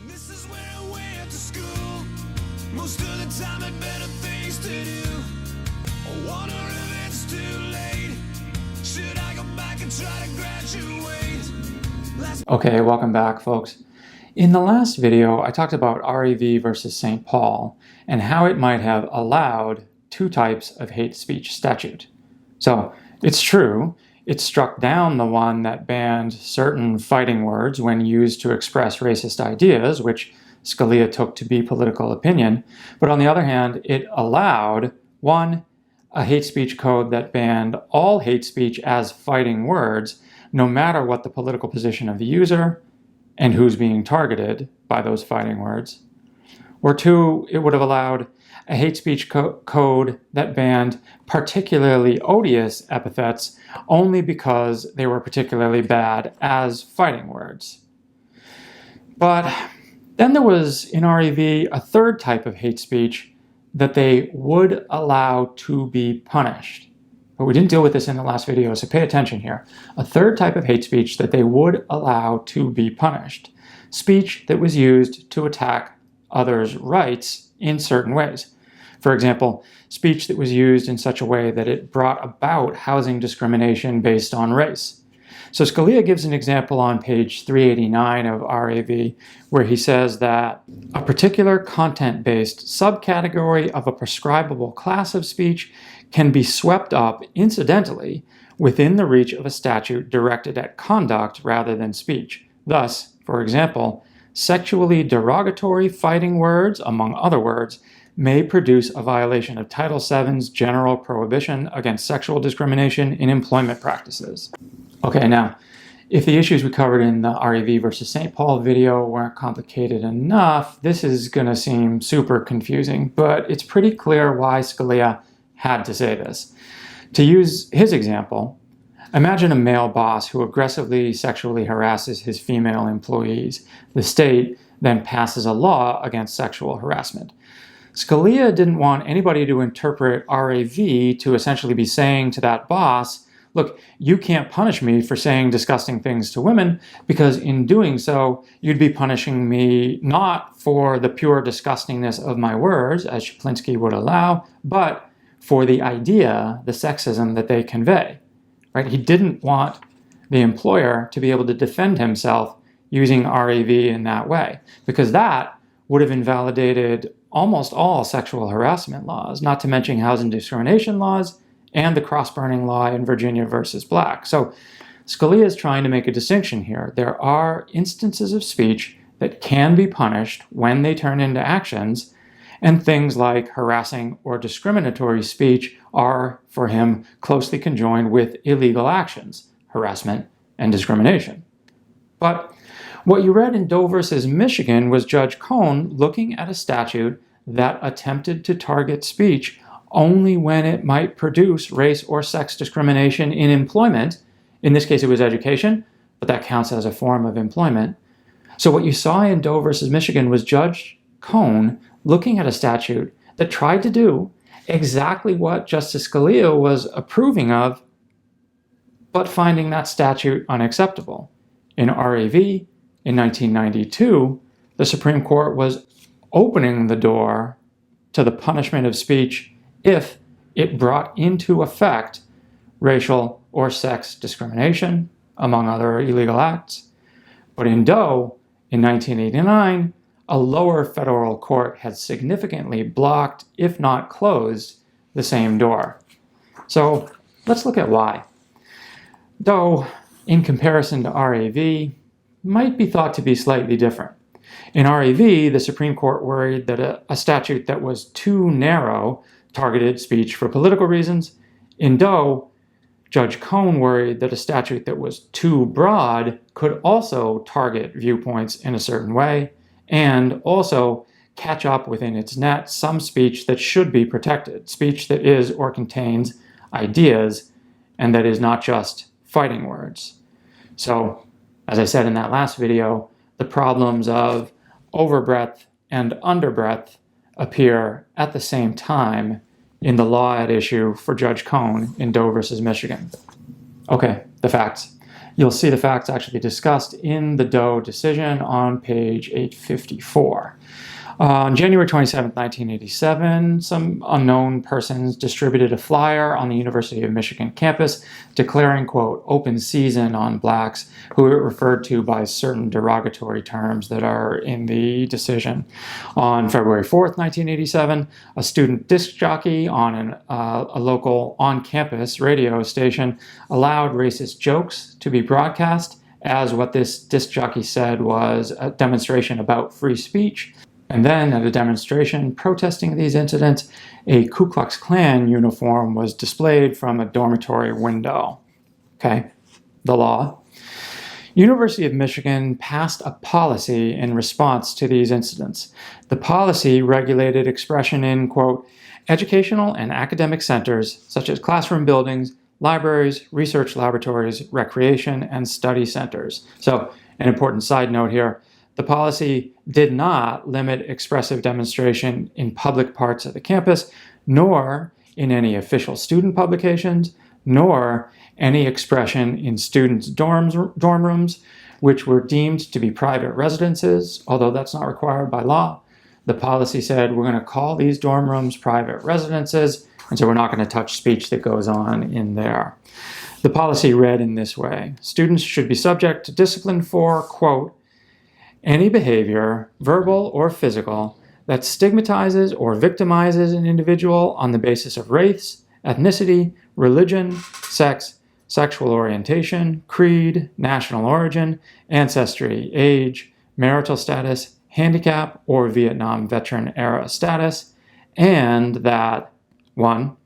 This is where I went to school. Most of the time had better things to do. I wonder if it's too late. Should I go back and try to graduate? Okay, welcome back, folks. In the last video, I talked about REV versus St. Paul and how it might have allowed two types of hate speech statute. So it's true, it struck down the one that banned certain fighting words when used to express racist ideas, which Scalia took to be political opinion. But on the other hand, it allowed, one, a hate speech code that banned all hate speech as fighting words, no matter what the political position of the user and who's being targeted by those fighting words. Or two, it would have allowed a hate speech code that banned particularly odious epithets only because they were particularly bad as fighting words. But then there was, in REV, a third type of hate speech that they would allow to be punished. But we didn't deal with this in the last video, so pay attention here. A third type of hate speech that they would allow to be punished. Speech that was used to attack others' rights in certain ways. For example, speech that was used in such a way that it brought about housing discrimination based on race. So Scalia gives an example on page 389 of REV where he says that a particular content-based subcategory of a prescribable class of speech can be swept up incidentally within the reach of a statute directed at conduct rather than speech. Thus, for example, sexually derogatory fighting words, among other words, may produce a violation of Title VII's general prohibition against sexual discrimination in employment practices. Okay, now, if the issues we covered in the REV versus St. Paul video weren't complicated enough, this is going to seem super confusing, but it's pretty clear why Scalia had to say this. To use his example, imagine a male boss who aggressively sexually harasses his female employees. The state then passes a law against sexual harassment. Scalia didn't want anybody to interpret REV to essentially be saying to that boss, look, you can't punish me for saying disgusting things to women because in doing so, you'd be punishing me not for the pure disgustingness of my words, as Shaplinsky would allow, but for the idea, the sexism that they convey. Right? He didn't want the employer to be able to defend himself using REV in that way, because that would have invalidated almost all sexual harassment laws, not to mention housing discrimination laws and the cross-burning law in Virginia versus Black. So Scalia is trying to make a distinction here. There are instances of speech that can be punished when they turn into actions, and things like harassing or discriminatory speech are, for him, closely conjoined with illegal actions, harassment and discrimination. But what you read in Doe versus Michigan was Judge Cohn looking at a statute that attempted to target speech only when it might produce race or sex discrimination in employment. In this case, it was education, but that counts as a form of employment. So what you saw in Doe versus Michigan was Judge Cohn looking at a statute that tried to do exactly what Justice Scalia was approving of, but finding that statute unacceptable. In REV, in 1992, the Supreme Court was opening the door to the punishment of speech if it brought into effect racial or sex discrimination, among other illegal acts. But in Doe, in 1989, a lower federal court had significantly blocked, if not closed, the same door. So let's look at why. Doe, in comparison to REV, might be thought to be slightly different. In REV, the Supreme Court worried that a statute that was too narrow targeted speech for political reasons. In Doe, Judge Cohn worried that a statute that was too broad could also target viewpoints in a certain way and also catch up within its net some speech that should be protected, speech that is or contains ideas and that is not just fighting words. So, as I said in that last video, the problems of overbreadth and underbreadth appear at the same time in the law at issue for Judge Cohn in Doe versus Michigan. Okay, the facts. You'll see the facts actually discussed in the Doe decision on page 854. On January 27, 1987, some unknown persons distributed a flyer on the University of Michigan campus declaring, quote, open season on blacks who were referred to by certain derogatory terms that are in the decision. On February 4th, 1987, a student disc jockey on a local on-campus radio station allowed racist jokes to be broadcast as what this disc jockey said was a demonstration about free speech. And then at a demonstration protesting these incidents, a Ku Klux Klan uniform was displayed from a dormitory window. Okay, the law. University of Michigan passed a policy in response to these incidents. The policy regulated expression in, quote, educational and academic centers such as classroom buildings, libraries, research laboratories, recreation, and study centers. So an important side note here, the policy did not limit expressive demonstration in public parts of the campus, nor in any official student publications, nor any expression in students' dorm rooms, which were deemed to be private residences, although that's not required by law. The policy said we're going to call these dorm rooms private residences, and so we're not going to touch speech that goes on in there. The policy read in this way: students should be subject to discipline for, quote, any behavior, verbal or physical, that stigmatizes or victimizes an individual on the basis of race, ethnicity, religion, sex, sexual orientation, creed, national origin, ancestry, age, marital status, handicap, or Vietnam veteran-era status, and that, 1,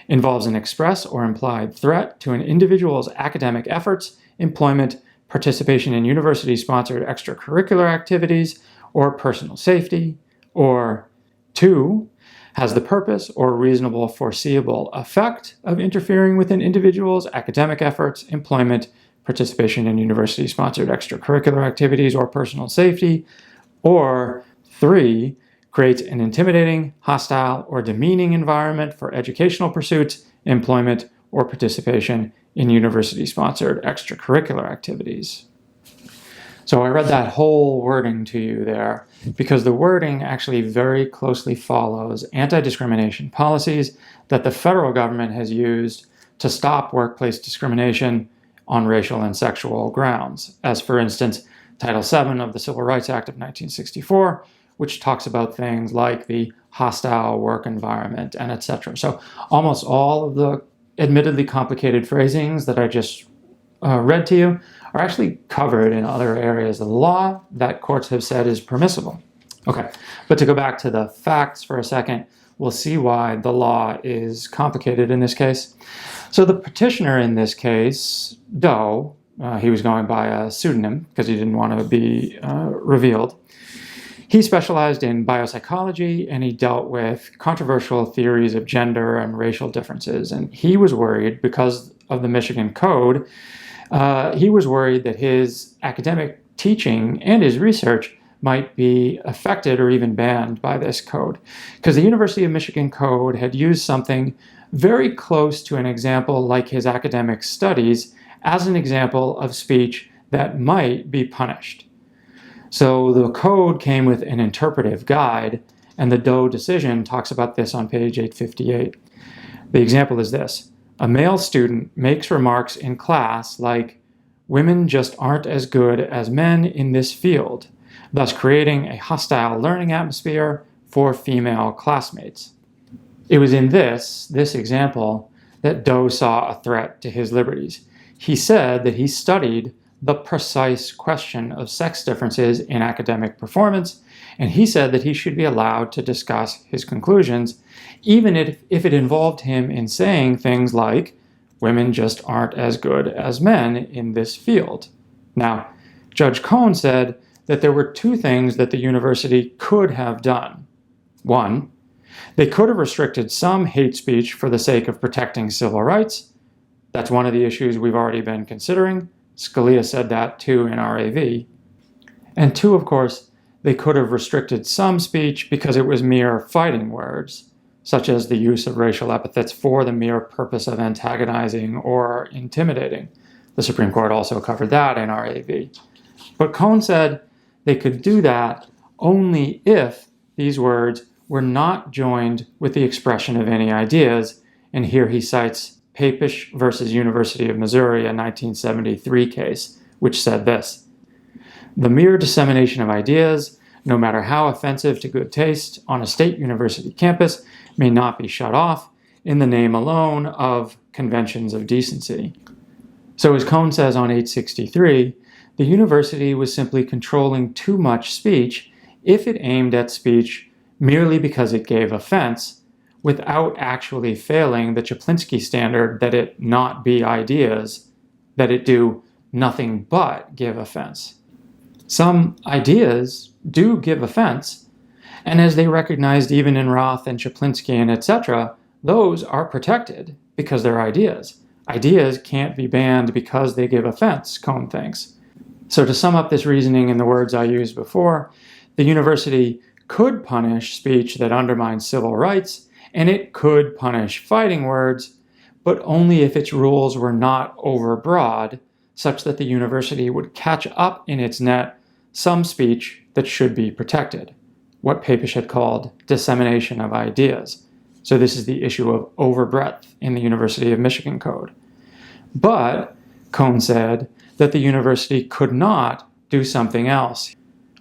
involves an express or implied threat to an individual's academic efforts, employment, participation in university-sponsored extracurricular activities, or personal safety, or 2, has the purpose or reasonable foreseeable effect of interfering with an individual's academic efforts, employment, participation in university-sponsored extracurricular activities, or personal safety, or 3, creates an intimidating, hostile, or demeaning environment for educational pursuits, employment, or participation in university-sponsored extracurricular activities. So I read that whole wording to you there because the wording actually very closely follows anti-discrimination policies that the federal government has used to stop workplace discrimination on racial and sexual grounds, as for instance, Title VII of the Civil Rights Act of 1964, which talks about things like the hostile work environment and etc. So almost all of the admittedly complicated phrasings that I just read to you are actually covered in other areas of the law that courts have said is permissible. Okay, but to go back to the facts for a second, we'll see why the law is complicated in this case. So the petitioner in this case, Doe, he was going by a pseudonym because he didn't want to be revealed. He specialized in biopsychology, and he dealt with controversial theories of gender and racial differences. And he was worried, because of the Michigan Code, he was worried that his academic teaching and his research might be affected or even banned by this code. Because the University of Michigan Code had used something very close to an example like his academic studies as an example of speech that might be punished. So the code came with an interpretive guide, and the Doe decision talks about this on page 858. The example is this: a male student makes remarks in class like, women just aren't as good as men in this field, thus creating a hostile learning atmosphere for female classmates. It was in this example that Doe saw a threat to his liberties. He said that he studied the precise question of sex differences in academic performance, and he said that he should be allowed to discuss his conclusions, even if it involved him in saying things like, women just aren't as good as men in this field. Now, Judge Cohn said that there were two things that the university could have done. One, they could have restricted some hate speech for the sake of protecting civil rights. That's one of the issues we've already been considering. Scalia said that too in RAV. And two, of course, they could have restricted some speech because it was mere fighting words, such as the use of racial epithets for the mere purpose of antagonizing or intimidating. The Supreme Court also covered that in RAV. But Cohn said they could do that only if these words were not joined with the expression of any ideas, and here he cites Papish versus University of Missouri, a 1973 case, which said this: "The mere dissemination of ideas, no matter how offensive to good taste on a state university campus, may not be shut off in the name alone of conventions of decency." So as Cohn says on 863, the university was simply controlling too much speech if it aimed at speech merely because it gave offense, without actually failing the Chaplinsky standard that it not be ideas, that it do nothing but give offense. Some ideas do give offense, and as they recognized even in Roth and Chaplinsky and etc., those are protected because they're ideas. Ideas can't be banned because they give offense, Cohn thinks. So to sum up this reasoning in the words I used before, the university could punish speech that undermines civil rights, and it could punish fighting words, but only if its rules were not overbroad, such that the university would catch up in its net some speech that should be protected, what Papish had called dissemination of ideas. So this is the issue of overbreadth in the University of Michigan Code. But Cohn said that the university could not do something else.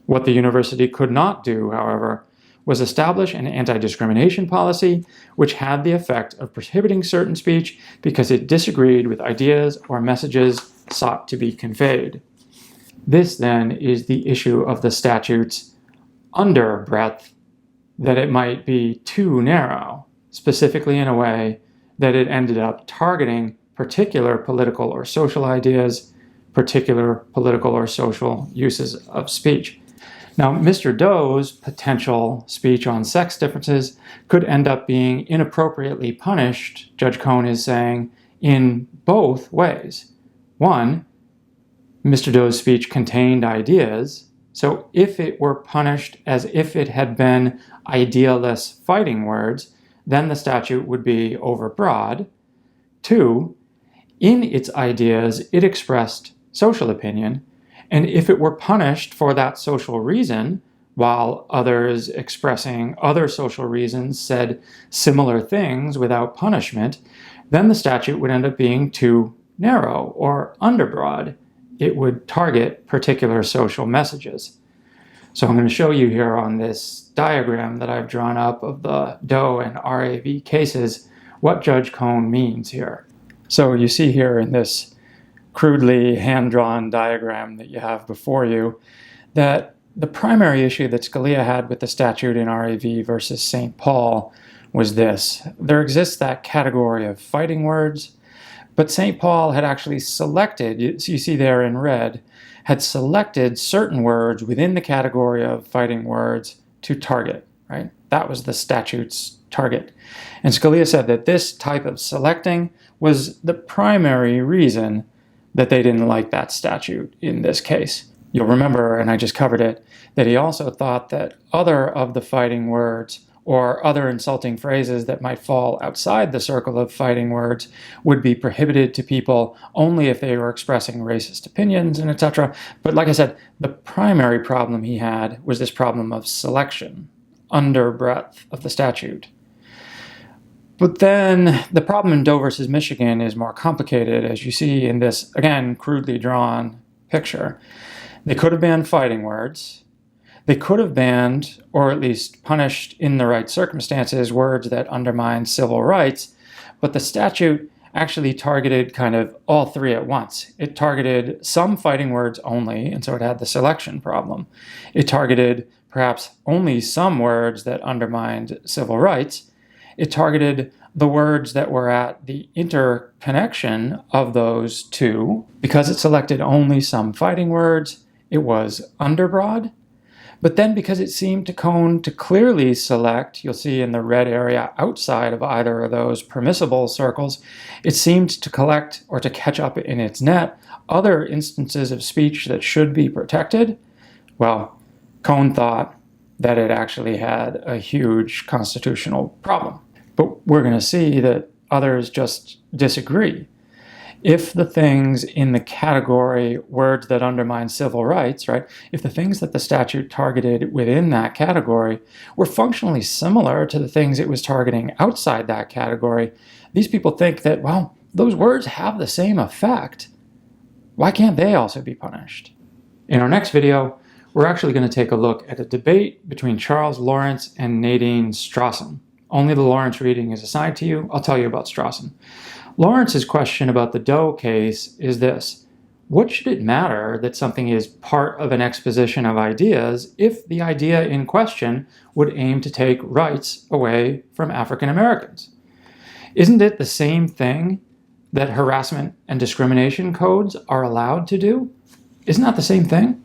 What the university could not do, however, was establish an anti-discrimination policy which had the effect of prohibiting certain speech because it disagreed with ideas or messages sought to be conveyed. This, then, is the issue of the statute's underbreadth, that it might be too narrow, specifically in a way that it ended up targeting particular political or social ideas, particular political or social uses of speech. Now, Mr. Doe's potential speech on sex differences could end up being inappropriately punished, Judge Cohn is saying, in both ways. One, Mr. Doe's speech contained ideas, so if it were punished as if it had been idealess fighting words, then the statute would be overbroad. Two, in its ideas, it expressed social opinion, and if it were punished for that social reason, while others expressing other social reasons said similar things without punishment, then the statute would end up being too narrow or underbroad. It would target particular social messages. So I'm going to show you here on this diagram that I've drawn up of the Doe and RAV cases what Judge Cohn means here. So you see here in this crudely hand-drawn diagram that you have before you that the primary issue that Scalia had with the statute in RAV versus St. Paul was this. There exists that category of fighting words, but St. Paul had actually selected, you see there in red, had selected certain words within the category of fighting words to target, right? That was the statute's target. And Scalia said that this type of selecting was the primary reason that they didn't like that statute in this case. You'll remember, and I just covered it, that he also thought that other of the fighting words or other insulting phrases that might fall outside the circle of fighting words would be prohibited to people only if they were expressing racist opinions and etc. But like I said, the primary problem he had was this problem of selection, underbreadth of the statute. But then the problem in Doe versus Michigan is more complicated, as you see in this, again, crudely drawn picture. They could have banned fighting words. They could have banned, or at least punished in the right circumstances, words that undermine civil rights, but the statute actually targeted kind of all three at once. It targeted some fighting words only, and so it had the selection problem. It targeted perhaps only some words that undermined civil rights. It targeted the words that were at the interconnection of those two. Because it selected only some fighting words, it was underbroad. But then because it seemed to Cohn to clearly select, you'll see in the red area outside of either of those permissible circles, it seemed to collect or to catch up in its net other instances of speech that should be protected. Well, Cohn thought that it actually had a huge constitutional problem. But we're going to see that others just disagree. if the things in the category words that undermine civil rights, right, if the things that the statute targeted within that category were functionally similar to the things it was targeting outside that category, these people think that, well, those words have the same effect. Why can't they also be punished? In our next video, we're actually going to take a look at a debate between Charles Lawrence and Nadine Strawson. Only the Lawrence reading is assigned to you. I'll tell you about Strawson. Lawrence's question about the Doe case is this: what should it matter that something is part of an exposition of ideas if the idea in question would aim to take rights away from African Americans? Isn't it the same thing that harassment and discrimination codes are allowed to do? Isn't that the same thing?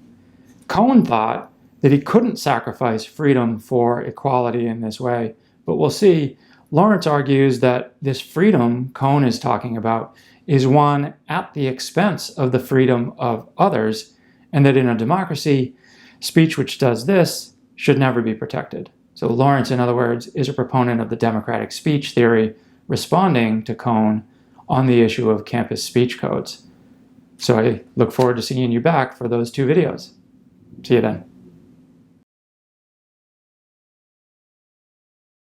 Cohen thought that he couldn't sacrifice freedom for equality in this way, but we'll see. Lawrence argues that this freedom Cohen is talking about is one at the expense of the freedom of others, and that in a democracy, speech which does this should never be protected. So Lawrence, in other words, is a proponent of the democratic speech theory, responding to Cohen on the issue of campus speech codes. So I look forward to seeing you back for those two videos. See you then.